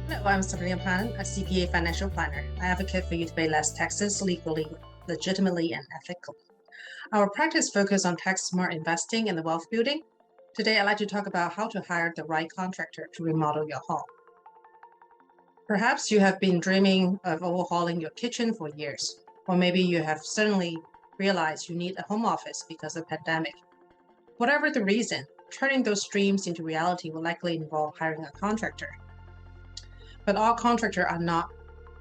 Hello, I'm Sabina, a CPA financial planner. I advocate for you to pay less taxes legally, legitimately, and ethically. Our practice focuses on tax-smart investing and wealth building. Today, I'd like to talk about how to hire the right contractor to remodel your home. Perhaps you have been dreaming of overhauling your kitchen for years, or maybe you have suddenly realized you need a home office because of the pandemic. Whatever the reason, turning those dreams into reality will likely involve hiring a contractor. But all contractors are not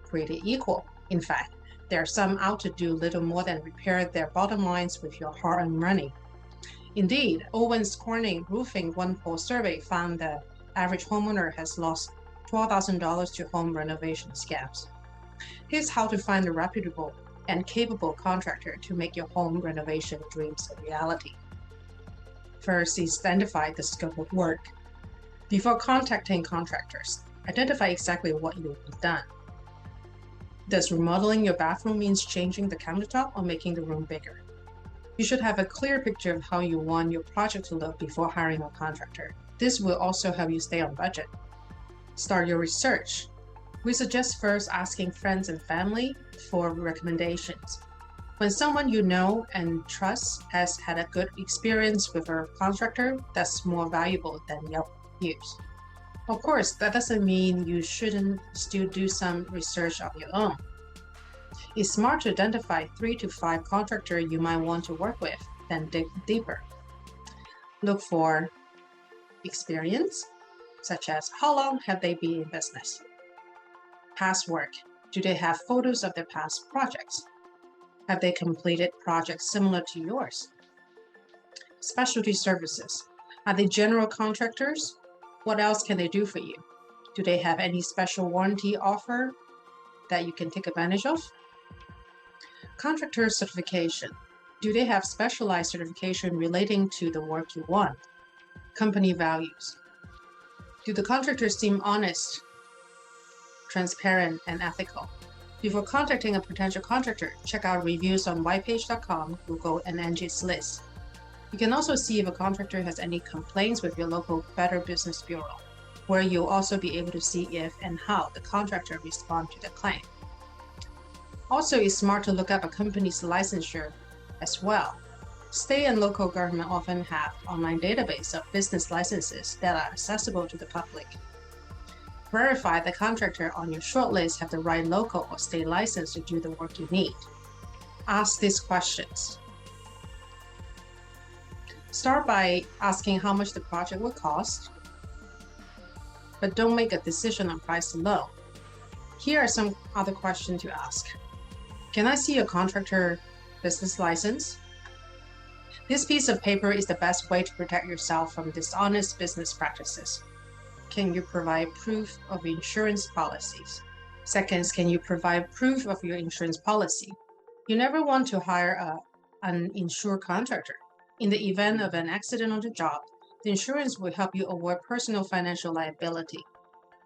created equal. In fact, there are some out to do little more than repair their bottom lines with your hard-earned money. Indeed, Owens Corning Roofing One Poll survey found the average homeowner has lost $12,000 to home renovation scams. Here's how to find a reputable and capable contractor to make your home renovation dreams a reality. First is identify the scope of work. Before contacting contractors, identify exactly what will be done. Does remodeling your bathroom mean changing the countertop or making the room bigger? You should have a clear picture of how you want your project to look before hiring a contractor. This will also help you stay on budget. Start your research. We suggest first asking friends and family for recommendations. When someone you know and trust has had a good experience with a contractor, that's more valuable than Yelp reviews. Of course, that doesn't mean you shouldn't still do some research of your own. It's smart to identify 3 to 5 contractors you might want to work with, then dig deeper. Look for experience, such as how long have they been in business? Past work. Do they have photos of their past projects? Have they completed projects similar to yours? Specialty services. Are they general contractors? What else can they do for you? Do they have any special warranty offer that you can take advantage of? Contractor certification. Do they have specialized certification relating to the work you want? Company values. Do the contractors seem honest, transparent, and ethical? Before contacting a potential contractor, check out reviews on whitepage.com, Google, and Angie's List. You can also see if a contractor has any complaints with your local Better Business Bureau, where you'll also be able to see if and how the contractor responds to the claim. Also, it's smart to look up a company's licensure as well. State and local government often have online database of business licenses that are accessible to the public. Verify the contractor on your shortlist have the right local or state license to do the work you need. Ask these questions. Start by asking how much the project will cost, but don't make a decision on price alone. Here are some other questions to ask. Can I see a contractor business license? This piece of paper is the best way to protect yourself from dishonest business practices. Can you provide proof of insurance policies? Second, can you provide proof of your insurance policy? You never want to hire an uninsured contractor. In the event of an accident on the job, the insurance will help you avoid personal financial liability.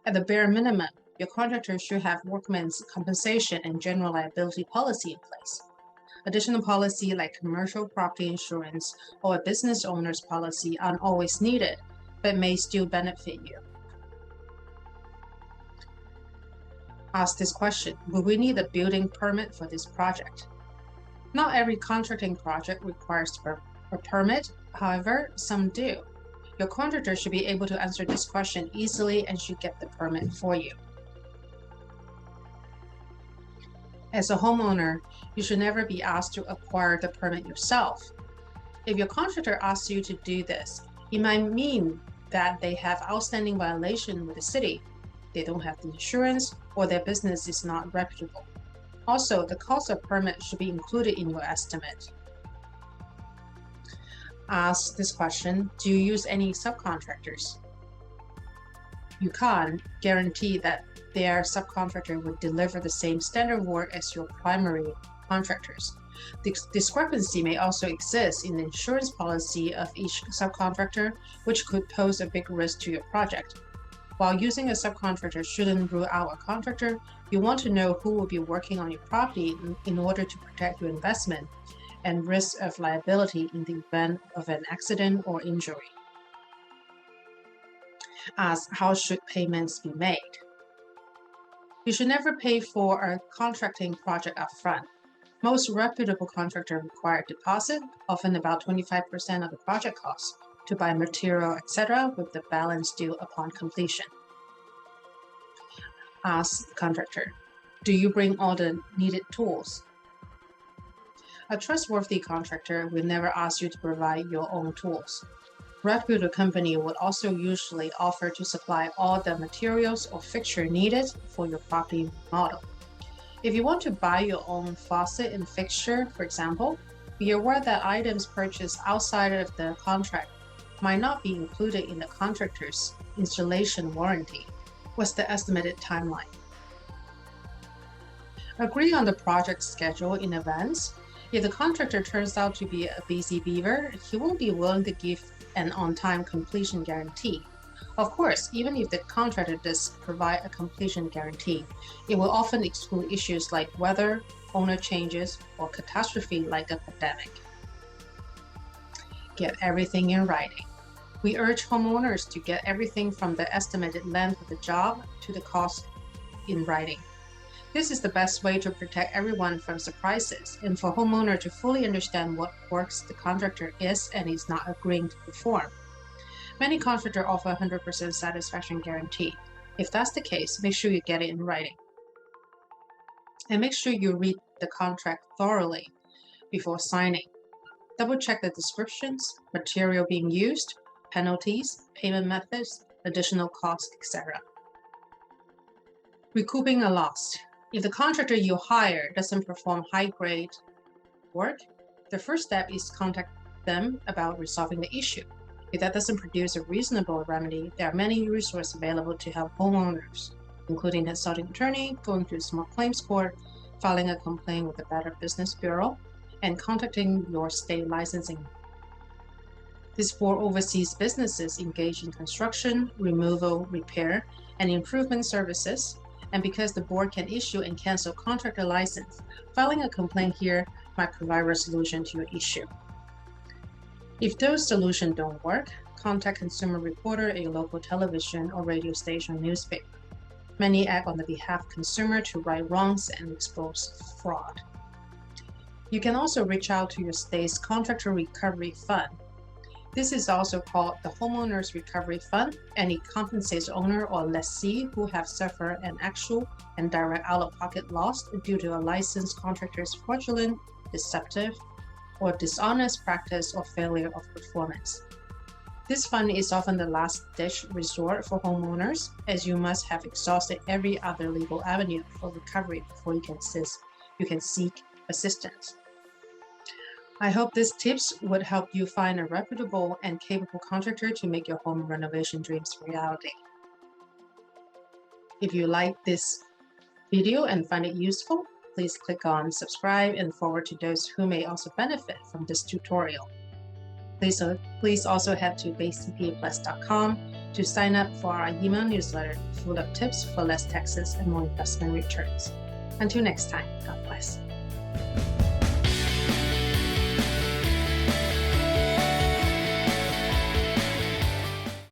At the bare minimum, your contractor should have workman's compensation and general liability policy in place. Additional policy like commercial property insurance or a business owner's policy aren't always needed, but may still benefit you. Ask this question: will we need a building permit for this project? Not every contracting project requires a permit, however, some do. Your contractor should be able to answer this question easily and should get the permit for you. As a homeowner, you should never be asked to acquire the permit yourself. If your contractor asks you to do this, it might mean that they have outstanding violation with the city, they don't have the insurance, or their business is not reputable. Also, the cost of permit should be included in your estimate. Ask this question: do you use any subcontractors? You can't guarantee that their subcontractor would deliver the same standard work as your primary contractors. The discrepancy may also exist in the insurance policy of each subcontractor, which could pose a big risk to your project. While using a subcontractor shouldn't rule out a contractor, you want to know who will be working on your property in order to protect your investment and risk of liability in the event of an accident or injury. Ask how should payments be made? You should never pay for a contracting project upfront. Most reputable contractors require a deposit, often about 25% of the project cost, to buy material, etc., with the balance due upon completion. Ask the contractor, do you bring all the needed tools? A trustworthy contractor will never ask you to provide your own tools. Reputable company would also usually offer to supply all the materials or fixture needed for your property remodel. If you want to buy your own faucet and fixture, for example, be aware that items purchased outside of the contract might not be included in the contractor's installation warranty. What's the estimated timeline? Agree on the project schedule in advance. If the contractor turns out to be a busy beaver, he won't be willing to give an on-time completion guarantee. Of course, even if the contractor does provide a completion guarantee, it will often exclude issues like weather, owner changes, or catastrophe like a pandemic. Get everything in writing. We urge homeowners to get everything from the estimated length of the job to the cost in writing. This is the best way to protect everyone from surprises and for homeowner to fully understand what works the contractor is and is not agreeing to perform. Many contractors offer 100% satisfaction guarantee. If that's the case, make sure you get it in writing. And make sure you read the contract thoroughly before signing. Double check the descriptions, material being used, penalties, payment methods, additional costs, etc. Recouping a loss. If the contractor you hire doesn't perform high-grade work, the first step is to contact them about resolving the issue. If that doesn't produce a reasonable remedy, there are many resources available to help homeowners, including consulting attorney, going to a small claims court, filing a complaint with the Better Business Bureau, and contacting your state licensing. These 4 overseas businesses engage in construction, removal, repair, and improvement services. And because the board can issue and cancel contractor license, filing a complaint here might provide resolution to your issue. If those solutions don't work, contact consumer reporter at your local television or radio station or newspaper. Many act on the behalf of consumer to right wrongs and expose fraud. You can also reach out to your state's Contractor Recovery Fund. This is also called the Homeowners Recovery Fund, and it compensates owner or lessee who have suffered an actual and direct out-of-pocket loss due to a licensed contractor's fraudulent, deceptive, or dishonest practice or failure of performance. This fund is often the last-ditch resort for homeowners, as you must have exhausted every other legal avenue for recovery before you can seek assistance. I hope these tips would help you find a reputable and capable contractor to make your home renovation dreams reality. If you like this video and find it useful, please click on subscribe and forward to those who may also benefit from this tutorial. Please also head to basecpaplus.com to sign up for our email newsletter full of tips for less taxes and more investment returns. Until next time, God bless.